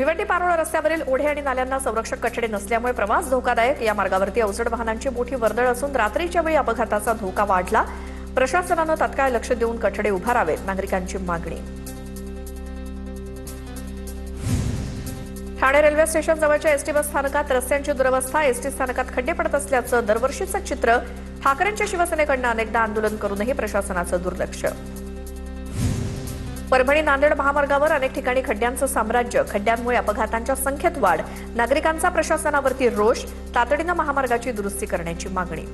भिवंडी पारोळ रस्त्यावरील ओढे आणि नाल्यांना संरक्षक कठडे नसल्यामुळे प्रवास धोकादायक। या मार्गावरती अवजड वाहनांची मोठी वर्दळ असून रात्रीच्या वेळी अपघाताचा धोका वाढला। प्रशासनाने तात्काळ लक्ष देऊन कठडे उभारावेत, नागरिकांची मागणी। ठाणे रेल्वे स्टेशन जवळच्या एसटी बस स्थानकात रस्त्यांची दुरवस्था, एसटी स्थानकात खड्डे पडत असल्याचं दरवर्षीचं चित्र। ठाकरेंच्या शिवसेनेकडून अनेकदा आंदोलन करूनही प्रशासनाचं दुर्लक्ष। परभणी नांदेड महामार्गावर अनेक ठिकाणी खड्ड्यांचं साम्राज्य, खड्ड्यांमुळे अपघातांच्या संख्येत वाढ, नागरिकांचा प्रशासनावरती रोष, तातडीनं महामार्गाची दुरुस्ती करण्याची मागणी।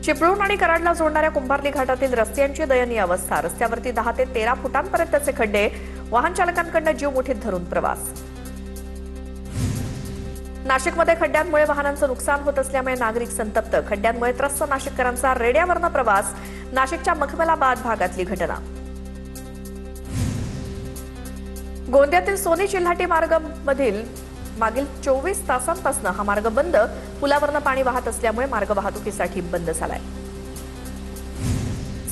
चिपळूण आणि कराडला जोडणाऱ्या कुंभारली घाटातील रस्त्यांची दयनीय अवस्था, रस्त्यावरती 10 ते 13 फुटांपर्यंतचे खड्डे, वाहन चालकांकडून जीव मुठीत धरून प्रवास। नाशिकमध्ये खड्ड्यांमुळे वाहनांचं नुकसान होत असल्यामुळे नागरिक संतप्त, खड्ड्यांमुळे त्रस्त नाशिककरांचा रेड्यावरनं प्रवास। नाशिकच्या मखमलाबाद भागातली घटना। गोंदियातील सोनी चिल्हाटी मार्ग मधील मागील 24 तासांपासून हा मार्ग बंद, पुलावरनं पाणी वाहत असल्यामुळे मार्ग वाहतुकीसाठी बंद झालाय।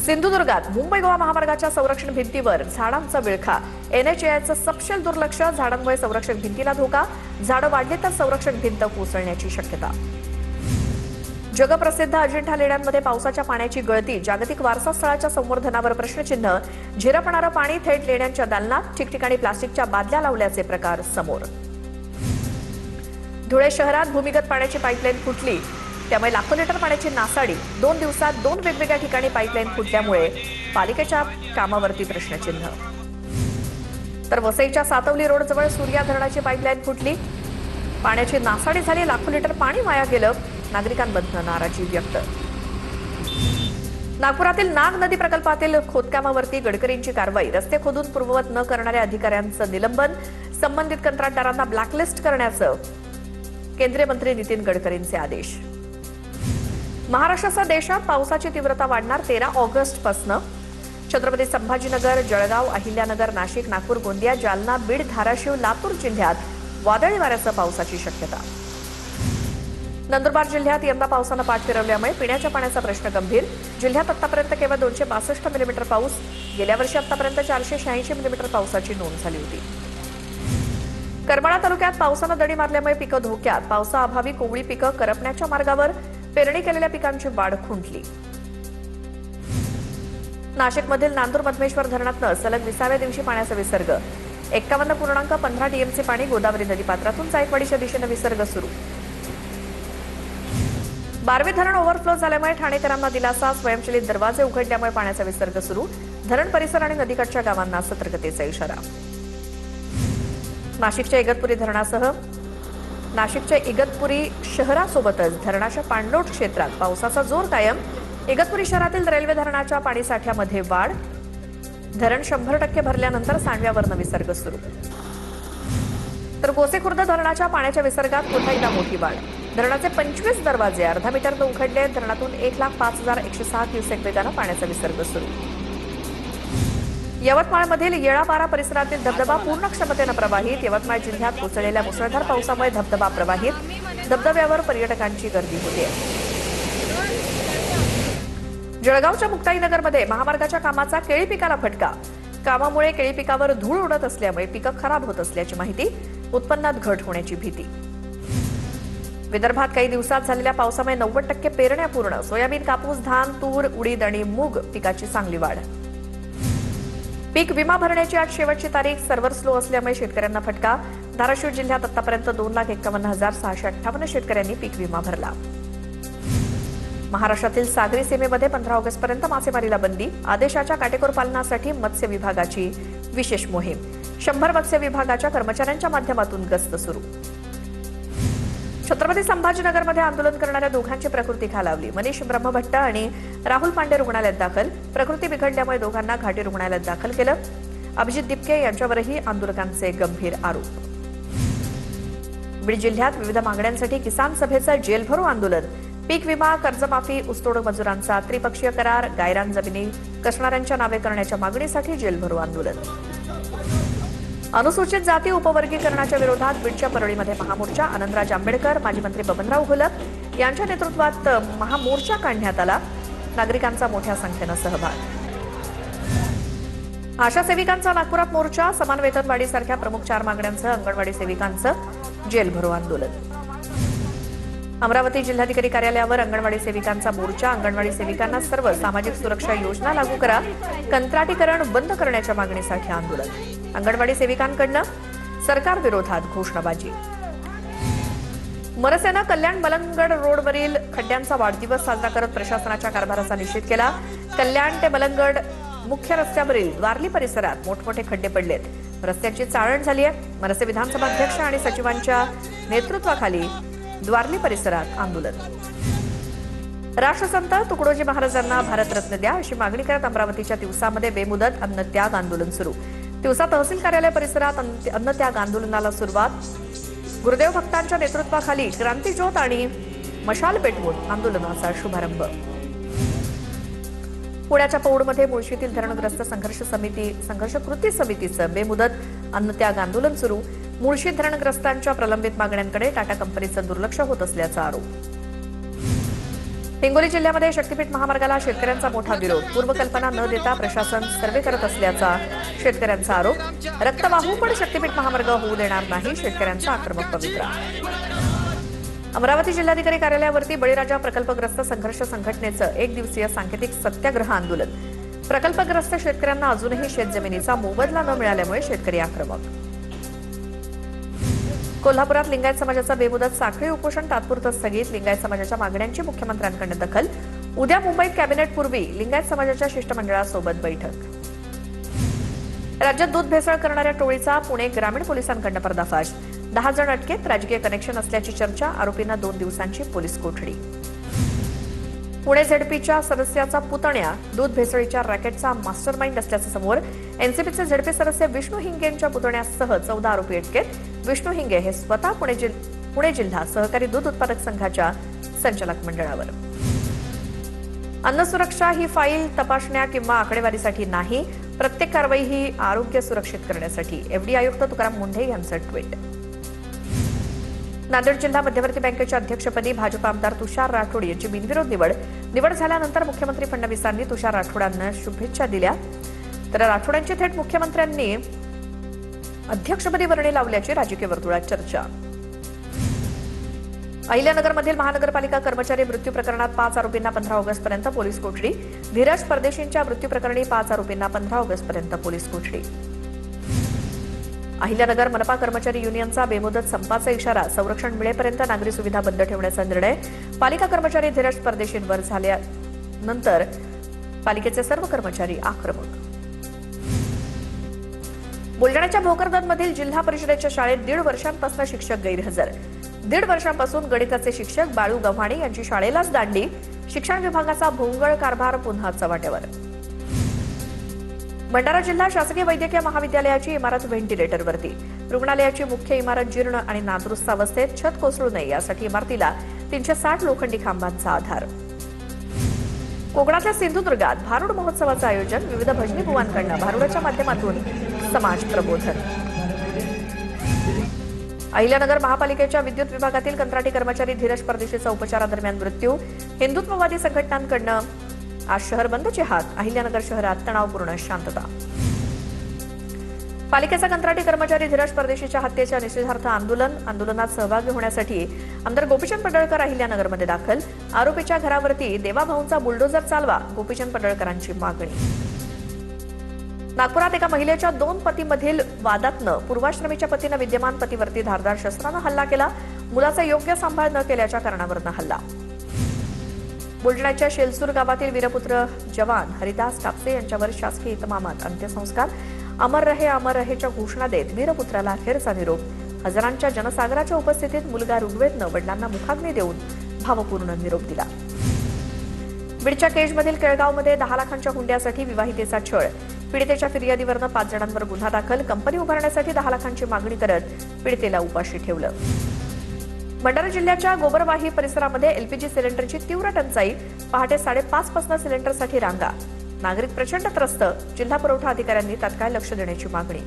सिंधुदुर्गात मुंबई गोवा महामार्गाच्या संरक्षण भिंतीवर झाडांचा विळखा, एनएचएआयचं सपशेल दुर्लक्ष, झाडांमुळे संरक्षण भिंतीला धोका, झाडं वाढली तर संरक्षण भिंत कोसळण्याची शक्यता। जगप्रसिद्ध अजिंठा लेण्यांमध्ये पावसाच्या पाण्याची गळती, जागतिक वारसा स्थळाच्या संवर्धनावर प्रश्नचिन्ह, झिरपणारं पाणी थेट लेण्यांच्या दालनात, ठिकठिकाणी प्लास्टिकच्या बादल्या लावल्याचे प्रकार समोर। धुळे शहरात भूमिगत पाण्याची पाईपलाईन फुटली, त्यामुळे लाखो लिटर पाण्याची नासाडी, 2 दिवसात 2 वेगवेगळ्या ठिकाणी पाईपलाईन फुटल्यामुळे पालिकेच्या कामावरती प्रश्नचिन्ह। तर वसईच्या सातवली रोड जवळ सूर्या धरणाची पाईपलाईन फुटली, पाण्याची नासाडी झाली, लाखो लिटर पाणी वाया गेलं, नागरिकांमधून नाराजी व्यक्त। नागपुरातील नाग नदी प्रकल्पातील खोदकामावरती गडकरींची कारवाई, रस्ते खोदून पूर्ववत न करणाऱ्या अधिकाऱ्यांचं निलंबन, संबंधित कंत्राटदारांना ब्लॅकलिस्ट करण्याचं केंद्रीय मंत्री नितीन गडकरींचे आदेश। महाराष्ट्रासह देशात पावसाची तीव्रता वाढणार 13 ऑगस्टपासून। छत्रपती संभाजीनगर, जळगाव, अहिल्यानगर, नाशिक, नागपूर, गोंदिया, जालना, बीड, धाराशिव, लातूर जिल्ह्यात वादळी वाऱ्यासह पावसाची शक्यता। नंदुरबार जिल्ह्यात यंदा पावसानं पाठ फिरवल्यामुळे पिण्याच्या पाण्याचा प्रश्न गंभीर, जिल्ह्यात आतापर्यंत केवळ 262 मिलीमीटर पाऊस, गेल्या वर्षी आतापर्यंत 486 मिलीमीटर पावसाची नोंद झाली होती। करमाळा तालुक्यात पावसानं दडी मारल्यामुळे पिकं धोक्यात, पावसाअभावी कोवळी पिकं करपण्याच्या मार्गावर, पेरणी केलेल्या पिकांची वाढ खुंटली। नाशिकमधील नांदूर मधमेश्वर धरणातनं सलग 20व्या दिवशी पाण्याचा विसर्ग, 51.15 टीएमसी पाणी गोदावरी नदीपात्रातून जायकवाडीच्या दिशेनं विसर्ग सुरू। बारवी धरण ओव्हरफ्लो झाल्यामुळे ठाणेकरांना दिलासा, स्वयंचलित दरवाजे उघडल्यामुळे पाण्याचा विसर्ग सुरू, धरण परिसर आणि नदीकाठच्या गावांना सतर्कतेचा इशारा। नाशिकच्या इगतपुरी शहरासोबतच धरणाच्या पाणलोट क्षेत्रात पावसाचा जोर कायम, इगतपुरी शहरातील रेल्वे धरणाच्या पाणीसाठ्यामध्ये वाढ, धरण 100% भरल्यानंतर सांडव्यावरनं विसर्ग सुरू। तर गोसेखुर्द धरणाच्या पाण्याच्या विसर्गात पुन्हा एकदा मोठी वाढ, धरणाचे 25 दरवाजे अर्धा मीटरनं उघडले, धरणातून 1,05,106 क्युसेक वेगानं पाण्याचा विसर्ग सुरू। यवतमाळमधील येळापारा परिसरातील धबधबा पूर्ण क्षमतेनं प्रवाहित, यवतमाळ जिल्ह्यात कोसळलेल्या मुसळधार पावसामुळे धबधबा प्रवाहित, धबधब्यावर पर्यटकांची गर्दी होते। जळगावच्या मुक्ताईनगरमध्ये महामार्गाच्या कामाचा केळी पिकाला फटका, कामामुळे केळी पिकावर धूळ उडत असल्यामुळे पिकं खराब होत असल्याची माहिती, उत्पन्नात घट होण्याची भीती। विदर्भात काही दिवसात झालेल्या पावसामुळे 90% पेरण्या पूर्ण, सोयाबीन, कापूस, धान, तूर, उडीद आणि मूग पिकाची चांगली वाढ। पीक विमा भरण्याची आज शेवटची तारीख, सर्व्हर स्लो असल्यामुळे शेतकऱ्यांना फटका, धाराशिव जिल्ह्यात आतापर्यंत 2,51,658 शेतकऱ्यांनी पीक विमा भरला। महाराष्ट्रातील सागरी सीमेमध्ये 15 ऑगस्टपर्यंत मासेमारीला बंदी, आदेशाच्या काटेकोर पालनासाठी मत्स्य विभागाची विशेष मोहीम, 100 मत्स्य विभागाच्या कर्मचाऱ्यांच्या माध्यमातून गस्त सुरू। छत्रपती संभाजीनगरमध्ये आंदोलन करणाऱ्या दोघांची प्रकृती खालावली, मनीष ब्रह्मभट्ट आणि राहुल पांडे रुग्णालयात दाखल, प्रकृती बिघडल्यामुळे दोघांना घाटी रुग्णालयात दाखल केलं। अभिजित दिपके यांच्यावरही आंदोलकांचे गंभीर आरोप। बीड जिल्ह्यात विविध मागण्यांसाठी किसान सभेचं जेलभरो आंदोलन, पीक विमा, कर्जमाफी, ऊसतोड मजुरांचा त्रिपक्षीय करार, गायरान जमिनी कसणाऱ्यांच्या नावे करण्याच्या मागणीसाठी जेलभरो आंदोलन। अनुसूचित जाती उपवर्गीकरणाच्या विरोधात बीडच्या परळीमध्ये महामोर्चा, आनंदराज आंबेडकर, माजी मंत्री बबनराव घोलप यांच्या नेतृत्वात महामोर्चा काढण्यात आला, नागरिकांचा मोठ्या संख्येनं सहभाग। आशा सेविकांचा नागपुरात मोर्चा, समान वेतनवाढीसारख्या प्रमुख 4 मागण्यांसह अंगणवाडी सेविकांचं जेल भरो आंदोलन. अमरावती जिल्हाधिकारी कार्यालयावर अंगणवाडी सेविकांचा मोर्चा. अंगणवाडी सेविकांना सर्व सामाजिक सुरक्षा योजना लागू करा, कंत्राटीकरण बंद करण्याच्या मागणीसाठी आंदोलन. अंगणवाडी सेविकांकडून सरकार विरोधात घोषणाबाजी. मनसेनं कल्याण बलंगगड रोडवरील खड्ड्यांचा वाढदिवस साजरा करत प्रशासनाच्या कारभाराचा निषेध केला. कल्याण ते बलंगगड मुख्य रस्त्यावरील द्वारली परिसरात मोठमोठे खड्डे पडलेत. रस्त्याची चाळण झाली आहे. मनसे विधानसभा अध्यक्ष आणि सचिवांच्या नेतृत्वाखाली द्वारली परिसरात आंदोलन. राष्ट्रसंत तुकडोजी महाराजांना भारतरत्न द्या अशी मागणी करत अमरावतीच्या तिवसामध्ये बेमुदत अन्नत्याग आंदोलन सुरू. तिवसा तहसील कार्यालय परिसरात अन्नत्याग आंदोलनाला सुरुवात. गुरुदेव भक्तांच्या नेतृत्वाखाली क्रांतीज्योत आणि मशाल पेटवून आंदोलनाचा शुभारंभ. पुण्याच्या पौडमध्ये मुळशीतील धरणग्रस्त संघर्ष कृती समितीचं बेमुदत अन्नत्याग आंदोलन सुरू. मुळशी धरणग्रस्तांच्या प्रलंबित मागण्यांकडे टाटा कंपनीचं दुर्लक्ष होत असल्याचा आरोप. हिंगोली जिल्ह्यामध्ये शक्तीपीठ महामार्गाला शेतकऱ्यांचा मोठा विरोध. पूर्वकल्पना न देता प्रशासन सर्वे करत असल्याचा शेतकऱ्यांचा आरोप. रक्तवाहू पण शक्तीपीठ महामार्ग होऊ देणार नाही, शेतकऱ्यांचा आक्रमक पवित्रा. अमरावती जिल्हाधिकारी कार्यालयावरती बळीराजा प्रकल्पग्रस्त संघर्ष संघटनेचं 1 दिवसीय सांकेतिक सत्याग्रह आंदोलन. प्रकल्पग्रस्त शेतकऱ्यांना अजूनही शेतजमिनीचा मोबदला न मिळाल्यामुळे शेतकरी आक्रमक. कोल्हापुरात लिंगायत समाजाचा बेमुदत साखळी उपोषण तात्पुरतं स्थगित. लिंगायत समाजाच्या मागण्यांची मुख्यमंत्र्यांकडे दखल. उद्या मुंबईत कॅबिनेटपूर्वी लिंगायत समाजाच्या शिष्टमंडळासोबत बैठक. राज्यात दूध भेसळ करणाऱ्या टोळीचा पुणे ग्रामीण पोलिसांकडून पर्दाफाश. 10 जण अटकेत. राजकीय कनेक्शन असल्याची चर्चा. आरोपींना 2 दिवसांची पोलीस कोठडी. पुणे झेडपीच्या सदस्याचा पुतण्या दूध भेसळीच्या रॅकेटचा मास्टरमाइंड असल्याचं समोर. एनसीपीचे झेडपी सदस्य विष्णू हिंगेंच्या पुतण्यासह 14 आरोपी अटकेत. विष्णू हिंगे हे स्वतः पुणे जिल्हा सहकारी दूध उत्पादक संघाच्या संचालक मंडळावर. अन्न सुरक्षा ही फाईल तपासण्या किंवा आकडेवारीसाठी नाही, प्रत्येक कारवाई ही आरोग्य सुरक्षित करण्यासाठी. एफडी आयुक्त तुकाराम मुंढे यांचं ट्विट. नांदेड जिल्हा मध्यवर्ती बँकेच्या अध्यक्षपदी भाजप आमदार तुषार राठोड यांची बिनविरोध निवड झाल्यानंतर मुख्यमंत्री फडणवीसांनी तुषार राठोडांना शुभेच्छा दिल्या. तर राठोडांची थेट मुख्यमंत्र्यांनी अध्यक्षपदी वर्णी लावल्याची राजकीय वर्तुळात चर्चा. अहिल्यानगरमधील महानगरपालिका कर्मचारी मृत्यू प्रकरणात 5 आरोपींना 15 ऑगस्टपर्यंत पोलीस कोठडी. धीरज परदेशींच्या मृत्यू प्रकरणी 5 आरोपींना 15 ऑगस्टपर्यंत पोलीस कोठडी. अहिल्यानगर मनपा कर्मचारी युनियनचा बेमुदत संपाचा इशारा. संरक्षण मिळेपर्यंत नागरी सुविधा बंद ठेवण्याचा निर्णय. पालिका कर्मचारी धीरज परदेशींवर झाल्यानंतर पालिकेचे सर्व कर्मचारी आक्रमक. बुलढाण्याच्या भोकरदनमधील जिल्हा परिषदेच्या शाळेत 1.5 वर्षांपासून शिक्षक गैरहजर. 1.5 वर्षांपासून गणिताचे शिक्षक बाळू गव्हाणे यांची शाळेलाच दांडी. शिक्षण विभागाचा भोंगळ कारभार पुन्हा चव्हाट्यावर. भंडारा जिल्हा शासकीय वैद्यकीय महाविद्यालयाची इमारत व्हेंटिलेटरवरती. रुग्णालयाची मुख्य इमारत जीर्ण आणि नादुरुस्त अवस्थेत. छत कोसळू नये यासाठी इमारतीला 360 लोखंडी खांबांचा आधार. कोकणातल्या सिंधुदुर्गात भारुड महोत्सवाचं आयोजन. विविध भजनी बुवांकडून भारुडाच्या माध्यमातून समाज प्रबोधन. अहिल्यानगर महापालिकेच्या विद्युत विभागातील कंत्राटी कर्मचारी धीरज परदेशीचा उपचारादरम्यान मृत्यू. हिंदुत्ववादी संघटनांकडून आज शहर बंदचे हात. अहिल्यानगर शहरात तणावपूर्ण शांतता. पालिकेचा कंत्राटी कर्मचारी धीरज परदेशीच्या हत्येच्या निषेधार्थ आंदोलनात सहभागी होण्यासाठी आमदार गोपीचंद पडळकर अहिल्यानगरमध्ये दाखल. आरोपीच्या घरावरती देवाभाऊंचा बुलडोझर चालवा. गोपीचंद पडळकरांची मागणी. नागपुरात एका महिलेच्या 2 पतीमधील वादातनं पूर्वाश्रमीच्या पतीनं विद्यमान पतीवरती धारदार शस्त्रानं हल्ला केला. मुलाचा योग्य सांभाळ न केल्याच्या कारणावरून हल्ला. बुलढाण्याच्या शेलसूर गावातील वीरपुत्र जवान हरिदास कापसे यांच्यावर शासकीय इतमामात अंत्यसंस्कार. अमर रहेच्या घोषणा देत वीरपुत्राला अखेरचा निरोप. हजारांच्या जनसागराच्या उपस्थितीत मुलगा ऋग्वेदनं वडिलांना मुखाग्नी देऊन भावपूर्ण निरोप दिला. बीडच्या केजमधील केळगावमध्ये 10 लाखांच्या हुंड्यासाठी विवाहितेचा छळ. पीडितेच्या फिर्यादीवरनं 5 जणांवर गुन्हा दाखल. कंपनी उभारण्यासाठी 10 लाखांची मागणी करत पीडितेला उपाशी ठेवलं. भंडारा जिल्ह्याच्या गोबरवाही परिसरामध्ये एलपीजी सिलेंडरची तीव्र टंचाई. पहाटे 5:30 पासून सिलेंडरसाठी रांगा. नागरिक प्रचंड त्रस्त. जिल्हा पुरवठा अधिकाऱ्यांनी तात्काळ लक्ष देण्याची मागणी.